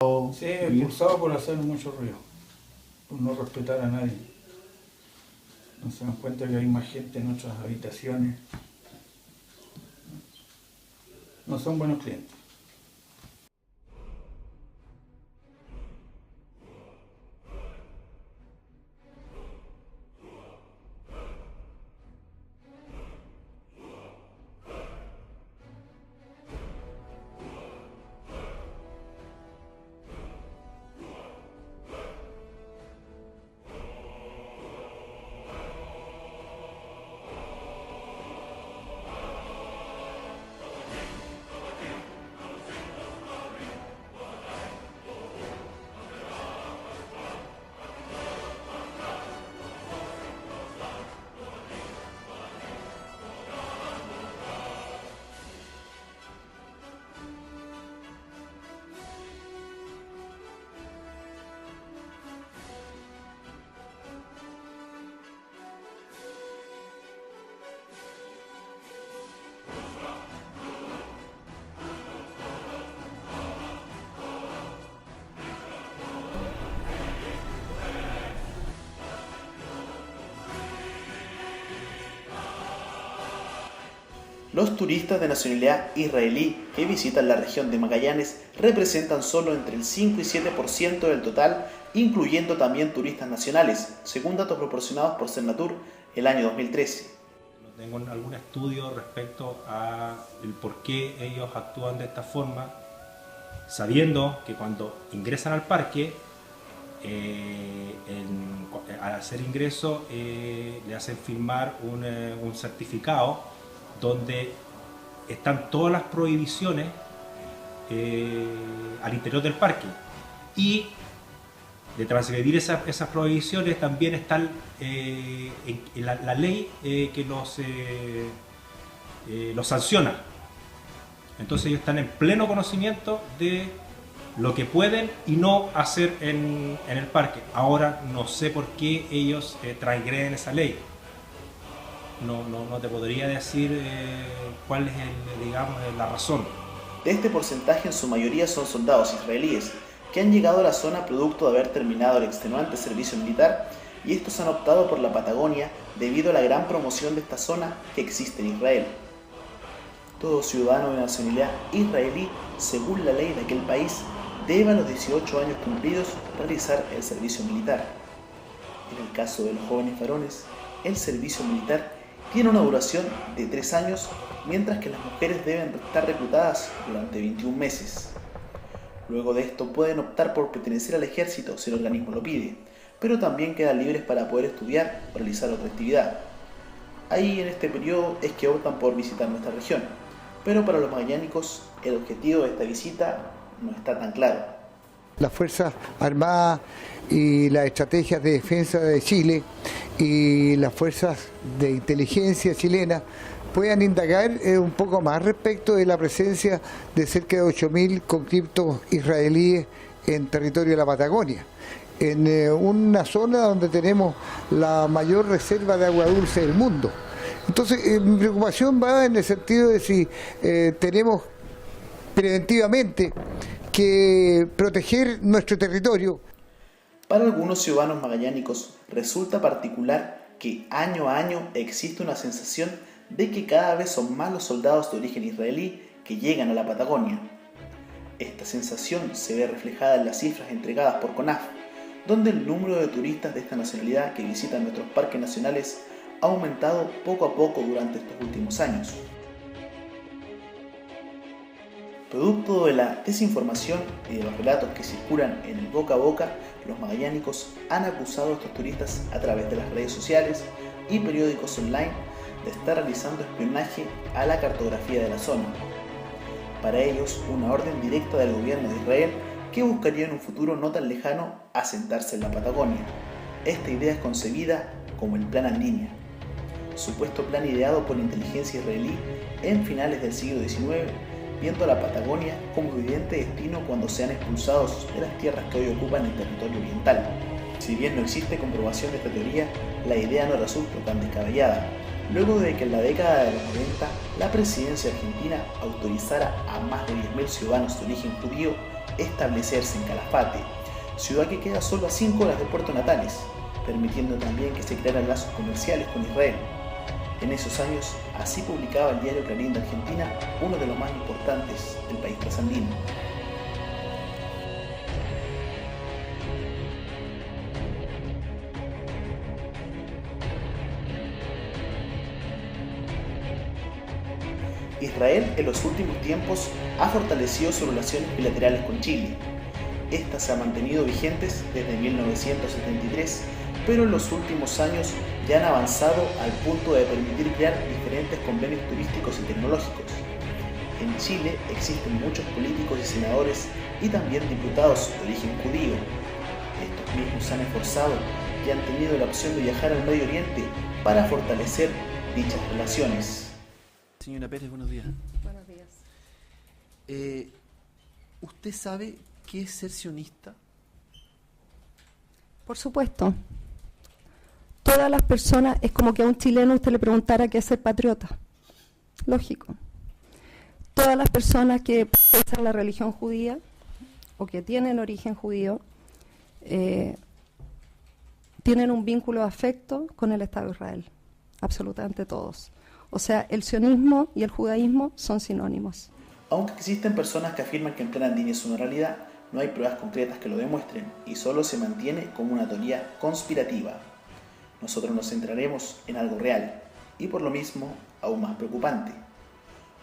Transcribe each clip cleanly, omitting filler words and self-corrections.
Sí, expulsado por hacer mucho ruido, por no respetar a nadie. No se dan cuenta que hay más gente en otras habitaciones. No son buenos clientes. Los turistas de nacionalidad israelí que visitan la región de Magallanes representan solo entre el 5 y 7% del total, incluyendo también turistas nacionales, según datos proporcionados por Cernatur el año 2013. No tengo algún estudio respecto a el por qué ellos actúan de esta forma, sabiendo que cuando ingresan al parque, al hacer ingreso le hacen firmar un certificado donde están todas las prohibiciones al interior del parque, y de transgredir esas prohibiciones también está la ley que los sanciona. Entonces ellos están en pleno conocimiento de lo que pueden y no hacer en el parque. Ahora no sé por qué ellos transgreden esa ley. No te podría decir cuál es la razón. De este porcentaje, en su mayoría son soldados israelíes que han llegado a la zona producto de haber terminado el extenuante servicio militar, y estos han optado por la Patagonia debido a la gran promoción de esta zona que existe en Israel. Todo ciudadano de nacionalidad israelí, según la ley de aquel país, debe a los 18 años cumplidos realizar el servicio militar. En el caso de los jóvenes varones, el servicio militar tiene una duración de 3 años, mientras que las mujeres deben estar reclutadas durante 21 meses. Luego de esto pueden optar por pertenecer al ejército si el organismo lo pide, pero también quedan libres para poder estudiar o realizar otra actividad. Ahí en este periodo es que optan por visitar nuestra región, pero para los magallánicos el objetivo de esta visita no está tan claro. Las Fuerzas Armadas y las estrategias de defensa de Chile y las fuerzas de inteligencia chilena puedan indagar un poco más respecto de la presencia de cerca de 8.000 conscriptos israelíes en territorio de la Patagonia, en una zona donde tenemos la mayor reserva de agua dulce del mundo. Entonces, mi preocupación va en el sentido de si tenemos preventivamente que proteger nuestro territorio. Para algunos ciudadanos magallánicos resulta particular que año a año existe una sensación de que cada vez son más los soldados de origen israelí que llegan a la Patagonia. Esta sensación se ve reflejada en las cifras entregadas por CONAF, donde el número de turistas de esta nacionalidad que visitan nuestros parques nacionales ha aumentado poco a poco durante estos últimos años. Producto de la desinformación y de los relatos que circulan en el boca a boca, los magallánicos han acusado a estos turistas a través de las redes sociales y periódicos online de estar realizando espionaje a la cartografía de la zona. Para ellos, una orden directa del gobierno de Israel que buscaría en un futuro no tan lejano asentarse en la Patagonia. Esta idea es concebida como el Plan Andinia, supuesto plan ideado por la inteligencia israelí en finales del siglo XIX, viendo a la Patagonia como evidente destino cuando sean expulsados de las tierras que hoy ocupan el territorio oriental. Si bien no existe comprobación de esta teoría, la idea no resulta tan descabellada, luego de que en la década de los 90 la presidencia argentina autorizara a más de 10.000 ciudadanos de origen judío establecerse en Calafate, ciudad que queda solo a 5 horas de Puerto Natales, permitiendo también que se crearan lazos comerciales con Israel. En esos años, así publicaba el diario Clarín de Argentina, uno de los más importantes del país trasandino. Israel en los últimos tiempos ha fortalecido sus relaciones bilaterales con Chile. Estas se han mantenido vigentes desde 1973, pero en los últimos años ya han avanzado al punto de permitir crear diferentes convenios turísticos y tecnológicos. En Chile existen muchos políticos y senadores y también diputados de origen judío. Estos mismos se han esforzado y han tenido la opción de viajar al Medio Oriente para fortalecer dichas relaciones. Señora Pérez, buenos días. Buenos días. ¿Usted sabe qué es ser sionista? Por supuesto. Todas las personas, es como que a un chileno usted le preguntara qué es ser patriota. Lógico. Todas las personas que profesan la religión judía o que tienen origen judío tienen un vínculo de afecto con el Estado de Israel. Absolutamente todos. O sea, el sionismo y el judaísmo son sinónimos. Aunque existen personas que afirman que el Plan Andini es una realidad, no hay pruebas concretas que lo demuestren y solo se mantiene como una teoría conspirativa. Nosotros nos centraremos en algo real y por lo mismo aún más preocupante.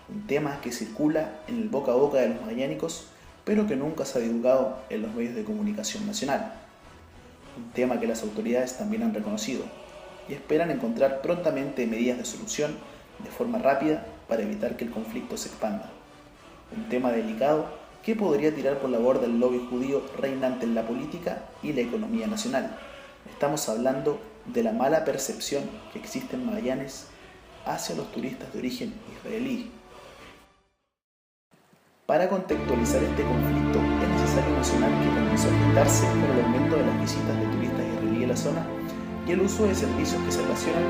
Un tema que circula en el boca a boca de los magallánicos, pero que nunca se ha divulgado en los medios de comunicación nacional. Un tema que las autoridades también han reconocido y esperan encontrar prontamente medidas de solución de forma rápida para evitar que el conflicto se expanda. Un tema delicado que podría tirar por la borda el lobby judío reinante en la política y la economía nacional. Estamos hablando de la mala percepción que existe en Magallanes hacia los turistas de origen israelí. Para contextualizar este conflicto es necesario mencionar que comenzó a gestarse por el aumento de las visitas de turistas israelíes a la zona y el uso de servicios que se relacionan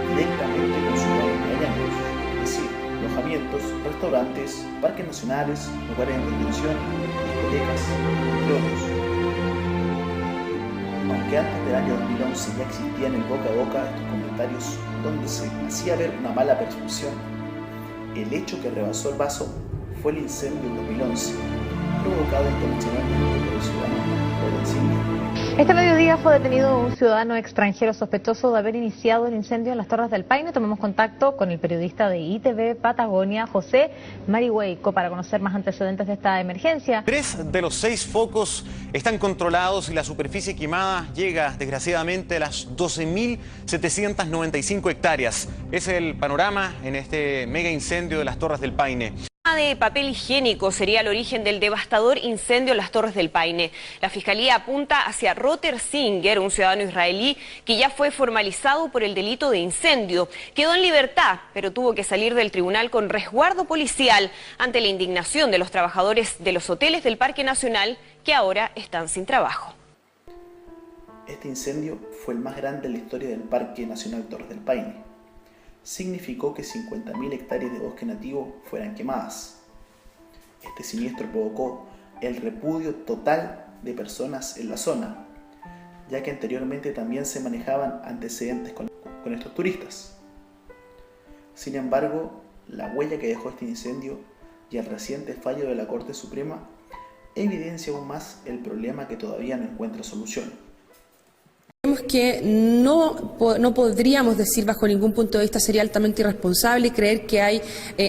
directamente con ciudadanos magallanes, es decir, alojamientos, restaurantes, parques nacionales, lugares de entretención, discotecas, entre otros. Aunque antes del año 2011 ya existían en el boca a boca estos comentarios donde se hacía ver una mala percepción, el hecho que rebasó el vaso fue el incendio en 2011, provocado internacionalmente por el ciudadano Lorenzo. Este mediodía fue detenido un ciudadano extranjero sospechoso de haber iniciado el incendio en las Torres del Paine. Tomamos contacto con el periodista de ITV Patagonia, José Marihueico, para conocer más antecedentes de esta emergencia. 3 de los 6 focos están controlados y la superficie quemada llega desgraciadamente a las 12.795 hectáreas. Es el panorama en este mega incendio de las Torres del Paine. De papel higiénico sería el origen del devastador incendio en las Torres del Paine. La Fiscalía apunta hacia Roter Singer, un ciudadano israelí que ya fue formalizado por el delito de incendio. Quedó en libertad, pero tuvo que salir del tribunal con resguardo policial ante la indignación de los trabajadores de los hoteles del Parque Nacional que ahora están sin trabajo. Este incendio fue el más grande en la historia del Parque Nacional Torres del Paine. Significó que 50.000 hectáreas de bosque nativo fueran quemadas. Este siniestro provocó el repudio total de personas en la zona, ya que anteriormente también se manejaban antecedentes con estos turistas. Sin embargo, la huella que dejó este incendio y el reciente fallo de la Corte Suprema evidencia aún más el problema que todavía no encuentra solución. Creemos que no podríamos decir bajo ningún punto de vista, sería altamente irresponsable creer que hay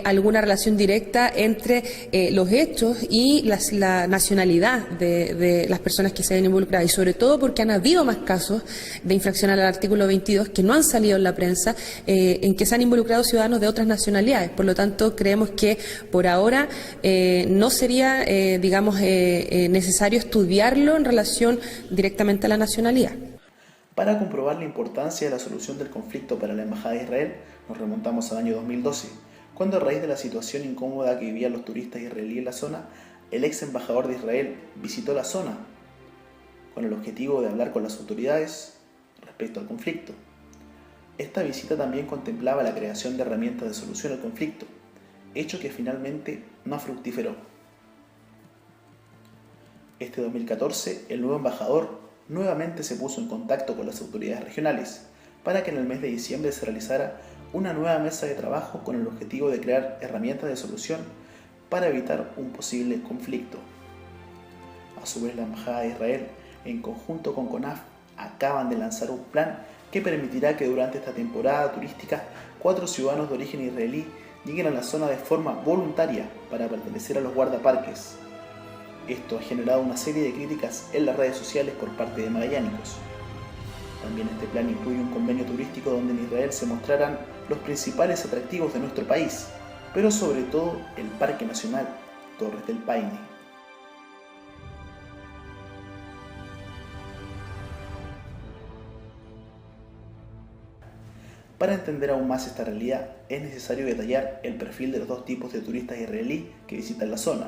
alguna relación directa entre los hechos y la nacionalidad de las personas que se ven involucradas, y sobre todo porque han habido más casos de infracción al artículo 22 que no han salido en la prensa, en que se han involucrado ciudadanos de otras nacionalidades. Por lo tanto, creemos que por ahora no sería, necesario estudiarlo en relación directamente a la nacionalidad. Para comprobar la importancia de la solución del conflicto para la Embajada de Israel, nos remontamos al año 2012, cuando a raíz de la situación incómoda que vivían los turistas israelíes en la zona, el ex embajador de Israel visitó la zona con el objetivo de hablar con las autoridades respecto al conflicto. Esta visita también contemplaba la creación de herramientas de solución al conflicto, hecho que finalmente no fructiferó. Este 2014, el nuevo embajador nuevamente se puso en contacto con las autoridades regionales para que en el mes de diciembre se realizara una nueva mesa de trabajo con el objetivo de crear herramientas de solución para evitar un posible conflicto. A su vez, la Embajada de Israel, en conjunto con CONAF, acaban de lanzar un plan que permitirá que durante esta temporada turística 4 ciudadanos de origen israelí lleguen a la zona de forma voluntaria para pertenecer a los guardaparques. Esto ha generado una serie de críticas en las redes sociales por parte de magallánicos. También este plan incluye un convenio turístico donde en Israel se mostrarán los principales atractivos de nuestro país, pero sobre todo el Parque Nacional Torres del Paine. Para entender aún más esta realidad, es necesario detallar el perfil de los dos tipos de turistas israelíes que visitan la zona.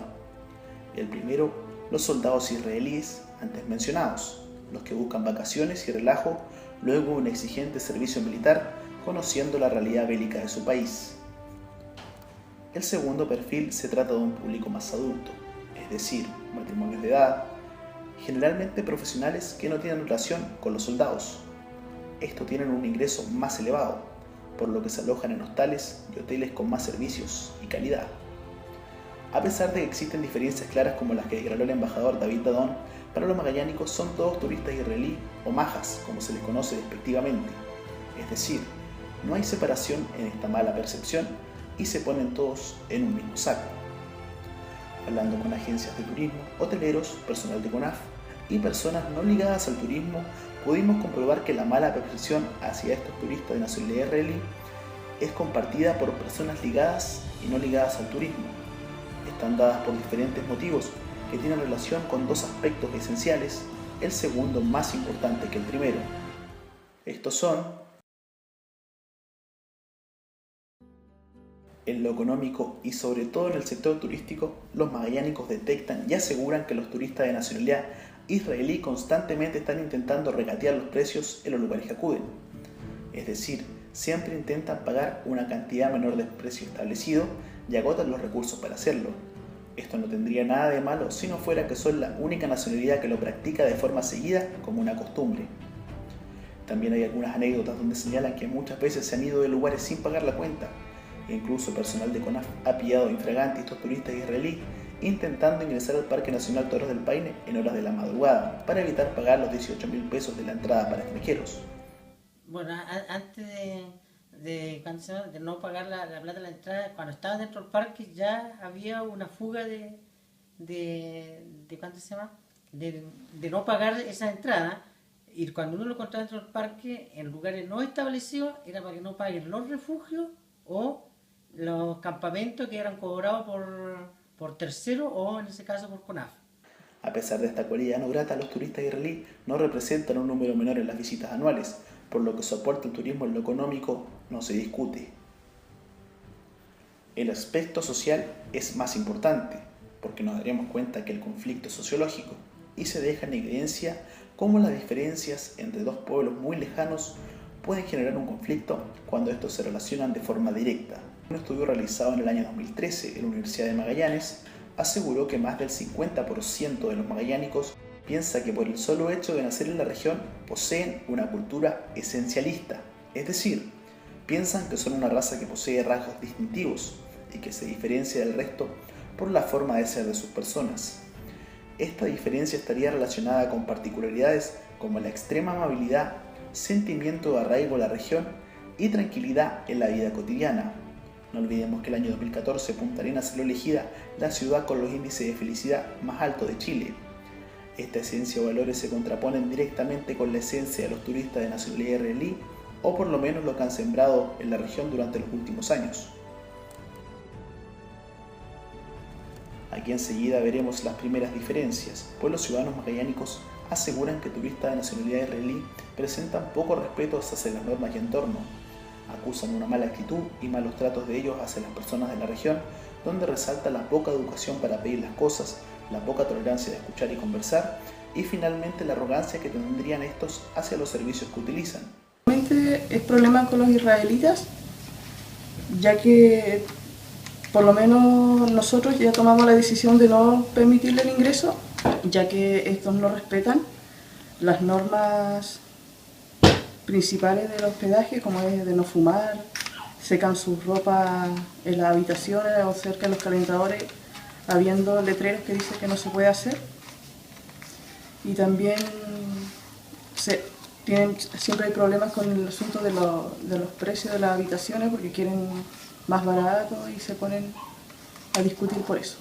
El primero, los soldados israelíes antes mencionados, los que buscan vacaciones y relajo luego de un exigente servicio militar, conociendo la realidad bélica de su país. El segundo perfil se trata de un público más adulto, es decir, matrimonios de edad, generalmente profesionales que no tienen relación con los soldados. Estos tienen un ingreso más elevado, por lo que se alojan en hostales y hoteles con más servicios y calidad. A pesar de que existen diferencias claras como las que declaró el embajador David Dadón, para los magallánicos son todos turistas israelíes o majas, como se les conoce despectivamente. Es decir, no hay separación en esta mala percepción y se ponen todos en un mismo saco. Hablando con agencias de turismo, hoteleros, personal de CONAF y personas no ligadas al turismo, pudimos comprobar que la mala percepción hacia estos turistas de nacionalidad israelí es compartida por personas ligadas y no ligadas al turismo. Están dadas por diferentes motivos que tienen relación con dos aspectos esenciales, el segundo más importante que el primero. Estos son: en lo económico y sobre todo en el sector turístico, los magallánicos detectan y aseguran que los turistas de nacionalidad israelí constantemente están intentando regatear los precios en los lugares que acuden. Es decir, siempre intentan pagar una cantidad menor del precio establecido y agotan los recursos para hacerlo. Esto no tendría nada de malo si no fuera que son la única nacionalidad que lo practica de forma seguida como una costumbre. También hay algunas anécdotas donde señalan que muchas veces se han ido de lugares sin pagar la cuenta, e incluso personal de CONAF ha pillado infraganti a estos turistas israelíes intentando ingresar al Parque Nacional Torres del Paine en horas de la madrugada para evitar pagar los 18.000 pesos de la entrada para extranjeros. Bueno, antes de no pagar la plata de la entrada, cuando estaba dentro del parque ya había una fuga de no pagar esa entrada, y cuando uno lo encontraba dentro del parque en lugares no establecidos era para que no paguen los refugios o los campamentos que eran cobrados por terceros o en ese caso por CONAF. A pesar de esta cualidad no grata, los turistas israelíes no representan un número menor en las visitas anuales, por lo que su aporte al turismo en lo económico no se discute. El aspecto social es más importante, porque nos daremos cuenta que el conflicto es sociológico y se deja en evidencia cómo las diferencias entre dos pueblos muy lejanos pueden generar un conflicto cuando estos se relacionan de forma directa. Un estudio realizado en el año 2013 en la Universidad de Magallanes aseguró que más del 50% de los magallánicos piensa que por el solo hecho de nacer en la región poseen una cultura esencialista, es decir, piensan que son una raza que posee rasgos distintivos y que se diferencia del resto por la forma de ser de sus personas. Esta diferencia estaría relacionada con particularidades como la extrema amabilidad, sentimiento de arraigo a la región y tranquilidad en la vida cotidiana. No olvidemos que el año 2014 Punta Arenas salió elegida la ciudad con los índices de felicidad más altos de Chile. Esta esencia o valores se contraponen directamente con la esencia de los turistas de nacionalidad israelí, o por lo menos lo que han sembrado en la región durante los últimos años. Aquí enseguida veremos las primeras diferencias, pues los ciudadanos magallánicos aseguran que turistas de nacionalidad israelí presentan poco respeto hacia las normas y entorno. Acusan una mala actitud y malos tratos de ellos hacia las personas de la región, donde resalta la poca educación para pedir las cosas, la poca tolerancia de escuchar y conversar, y finalmente la arrogancia que tendrían estos hacia los servicios que utilizan. Realmente es problema con los israelitas, ya que por lo menos nosotros ya tomamos la decisión de no permitirle el ingreso ya que estos no respetan las normas principales del hospedaje, como es de no fumar, secan sus ropas en las habitaciones o cerca de los calentadores, habiendo letreros que dicen que no se puede hacer. Y también siempre hay problemas con el asunto de los precios de las habitaciones, porque quieren más barato y se ponen a discutir por eso.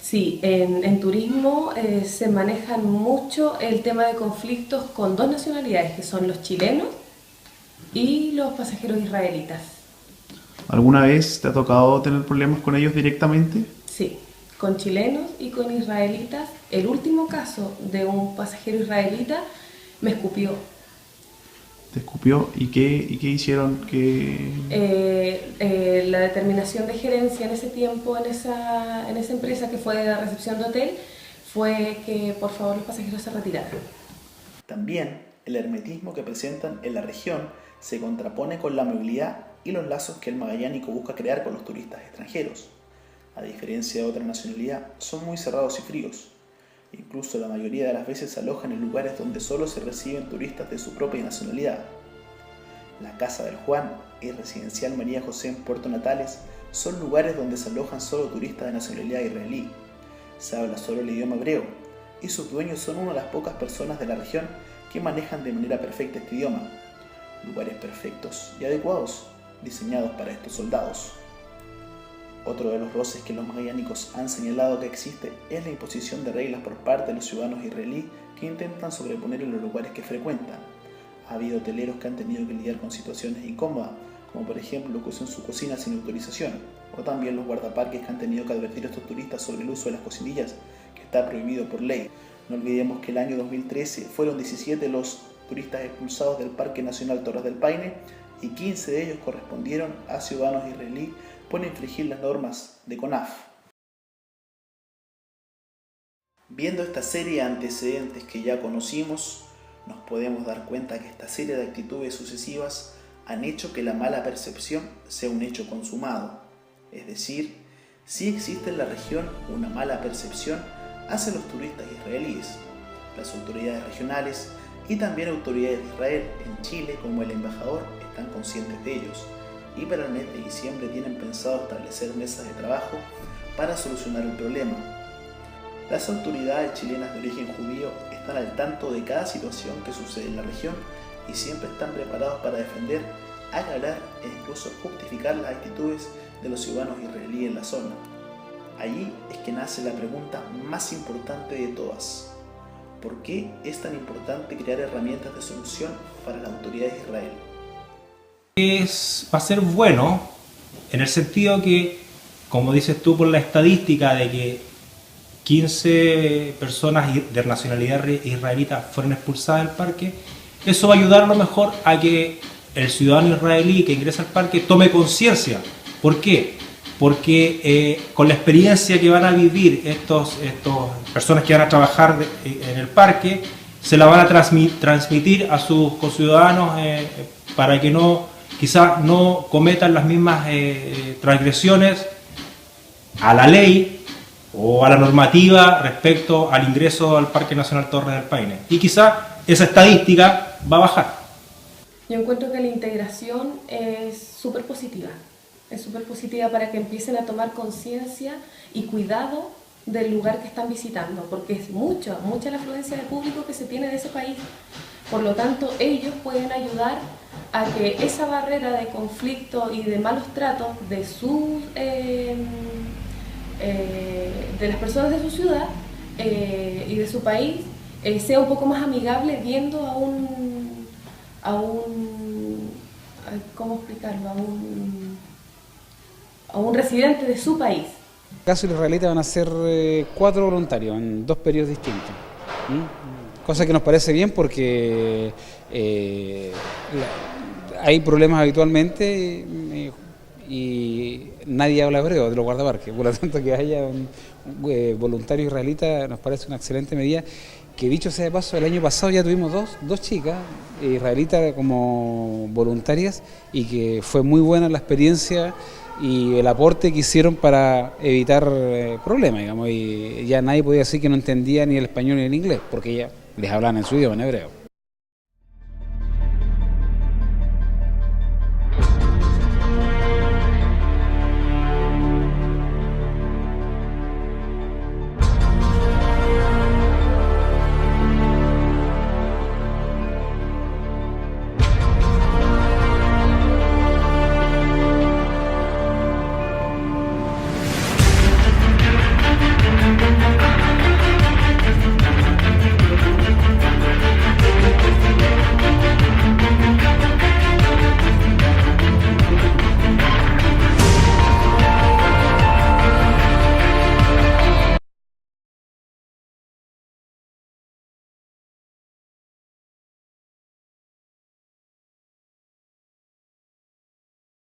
Sí, en turismo se manejan mucho el tema de conflictos con dos nacionalidades, que son los chilenos y los pasajeros israelitas. ¿Alguna vez te ha tocado tener problemas con ellos directamente? Sí, con chilenos y con israelitas. El último caso de un pasajero israelita me escupió. ¿Te escupió? ¿Y qué hicieron? La determinación de gerencia en ese tiempo, en esa empresa que fue de la recepción de hotel, fue que por favor los pasajeros se retiraran. También el hermetismo que presentan en la región se contrapone con la movilidad y los lazos que el magallánico busca crear con los turistas extranjeros. A diferencia de otra nacionalidad, son muy cerrados y fríos. Incluso la mayoría de las veces se alojan en lugares donde solo se reciben turistas de su propia nacionalidad. La Casa del Juan y Residencial María José en Puerto Natales son lugares donde se alojan solo turistas de nacionalidad israelí. Se habla solo el idioma hebreo y sus dueños son una de las pocas personas de la región que manejan de manera perfecta este idioma. Lugares perfectos y adecuados, diseñados para estos soldados. Otro de los roces que los magallánicos han señalado que existe es la imposición de reglas por parte de los ciudadanos israelíes que intentan sobreponer en los lugares que frecuentan. Ha habido hoteleros que han tenido que lidiar con situaciones incómodas, como por ejemplo que usen su cocina sin autorización, o también los guardaparques que han tenido que advertir a estos turistas sobre el uso de las cocinillas, que está prohibido por ley. No olvidemos que el año 2013 fueron 17 los turistas expulsados del Parque Nacional Torres del Paine y 15 de ellos correspondieron a ciudadanos israelíes por infringir las normas de CONAF. Viendo esta serie de antecedentes que ya conocimos, nos podemos dar cuenta que esta serie de actitudes sucesivas han hecho que la mala percepción sea un hecho consumado. Es decir, sí existe en la región una mala percepción hacia los turistas israelíes. Las autoridades regionales y también autoridades de Israel en Chile, como el embajador, están conscientes de ellos. Y para el mes de diciembre tienen pensado establecer mesas de trabajo para solucionar el problema. Las autoridades chilenas de origen judío están al tanto de cada situación que sucede en la región y siempre están preparados para defender, aclarar e incluso justificar las actitudes de los ciudadanos israelíes en la zona. Allí es que nace la pregunta más importante de todas. ¿Por qué es tan importante crear herramientas de solución para las autoridades de Israel? Va a ser bueno en el sentido que, como dices tú, por la estadística de que 15 personas de nacionalidad israelita fueron expulsadas del parque, eso va a ayudar a lo mejor a que el ciudadano israelí que ingresa al parque tome conciencia. ¿Por qué? Porque con la experiencia que van a vivir estas personas que van a trabajar en el parque, se la van a transmitir a sus conciudadanos para que quizás no cometan las mismas transgresiones a la ley o a la normativa respecto al ingreso al Parque Nacional Torres del Paine. Y quizás esa estadística va a bajar. Yo encuentro que la integración es súper positiva. Es súper positiva para que empiecen a tomar conciencia y cuidado del lugar que están visitando, porque es mucha la afluencia de público que se tiene de ese país. Por lo tanto, ellos pueden ayudar a que esa barrera de conflicto y de malos tratos de las personas de su ciudad y de su país sea un poco más amigable, viendo ¿cómo explicarlo? A un residente de su país. En el caso de los israelitas van a ser 4 voluntarios en 2 periodos distintos. Cosa que nos parece bien porque hay problemas habitualmente y nadie habla hebreo de los guardaparques. Por lo tanto, que haya un voluntario israelita nos parece una excelente medida. Que dicho sea de paso, el año pasado ya tuvimos dos chicas israelitas como voluntarias y que fue muy buena la experiencia y el aporte que hicieron para evitar problemas, digamos, y ya nadie podía decir que no entendía ni el español ni el inglés, porque ya les hablaban en su idioma, en hebreo.